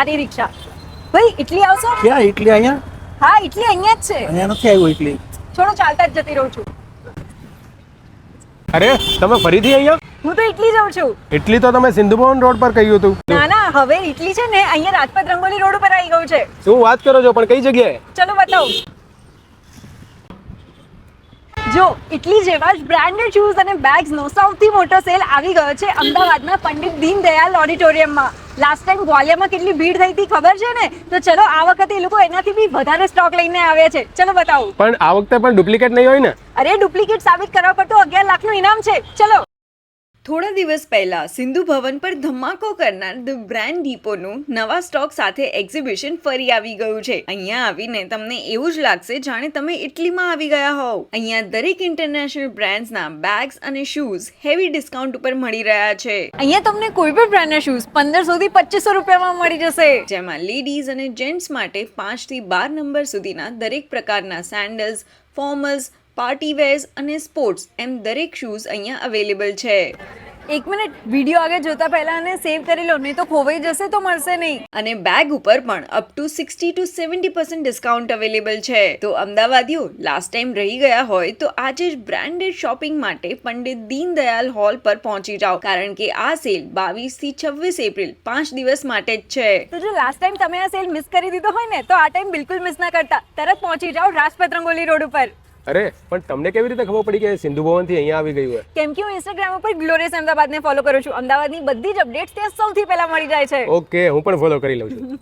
આરી રિક્ષા ભાઈ ઇટલી આવશો? ક્યાં ઇટલી? અહીંયા? હા ઇટલી અહીંયા જ છે. અહીંયા નથી આવ્યું ઇટલી. છોડો ચાલતા જ જતી રહું છું. અરે તમે ફરીથી અહીંયા? હું તો ઇટલી જાઉં છું. એટલી તો તમે સિંધુ ભવન રોડ પર કહ્યું હતું. ના ના હવે ઇટલી છે ને અહીંયા રાજપથ રંગોલી રોડ ઉપર આવી ગયું છે. શું વાત કરો છો? પણ કઈ જગ્યાએ? ચલો બતાવું. જો ઇટલી જેવા જ બ્રાન્ડેડ શૂઝ અને બેગ્સનો સૌથી મોટો સેલ આવી ગયો છે અમદાવાદના પંડિત દીનદયાલ ઓડિટોરિયમમાં. લાસ્ટ ટાઈમ ગ્વાલિયરમાં કેટલી ભીડ થઈ હતી ખબર છે ને? તો ચલો આ વખતે એ લોકો એનાથી બી વધારે સ્ટોક લઈને આવ્યા છે. ચલો બતાવું. પણ આ વખતે પણ ડુપ્લિકેટ નહીં હોય ને? અરે ડુપ્લિકેટ સાબિત કરવા પર તો 11 લાખનું ઇનામ છે. ચલો. થોડા દિવસ પહેલા સિંધુ ભવન પર ધમાકો કરનાર ધ બ્રાન્ડ ડીપોનું નવા સ્ટોક સાથે એક્ઝિબિશન ફરી આવી ગયું છે. અહીંયા આવીને તમને એવું જ લાગશે જાણે તમે ઇટલીમાં આવી ગયા હોવ. અહીંયા દરેક ઇન્ટરનેશનલ બ્રાન્ડ્સના બેગ્સ અને શૂઝ હેવી ડિસ્કાઉન્ટ ઉપર મળી રહ્યા છે. અહીંયા તમને કોઈ પણ બ્રાન્ડના શૂઝ 1500 થી 2500 રૂપિયામાં મળી જશે. જેમાં લેડીઝ અને જેન્ટ્સ માટે 5 થી 12 નંબર સુધીના દરેક પ્રકારના સેન્ડલ્સ, ફોર્મલ્સ, પાર્ટી વેર્સ અને સ્પોર્ટ્સ એમ દરેક શૂઝ અહીંયા અવેલેબલ છે. એક મિનિટ, વિડીયો આગળ જોતા પહેલા અને સેવ કરી લો, નહીં તો ખોવાઈ જશે તો મળશે નહીં. અને બેગ ઉપર પણ up to 60 to 70% discount available છે. તો અમદાવાદીઓ લાસ્ટ ટાઈમ રહી ગયા હોય તો આજે જ બ્રાન્ડેડ શોપિંગ માટે પંડિત દીનદયાલ હોલ પર પહોંચી જાઓ, કારણ કે આ સેલ 22 થી 26 એપ્રિલ 5 દિવસ માટે જ છે. તો જો લાસ્ટ ટાઈમ તમે આ સેલ મિસ કરી દીધો હોય ને તો આ ટાઈમ બિલકુલ મિસ ના કરતા, તરત પહોંચી જાઓ રાજપથ રંગોલી રોડ ઉપર. અરે પણ તમને કેવી રીતે ખબર પડી કે સિંધુ ભવન થી અહીંયા આવી ગયું? કેમ કે હું ઇન્સ્ટાગ્રામ ઉપર ગ્લોરિયસ અમદાવાદને ફોલો કરું છું. અમદાવાદની બધી જ અપડેટ્સ ત્યાં સૌથી પહેલા મળી જાય છે. ઓકે, હું પણ ફોલો કરી લઉં છું.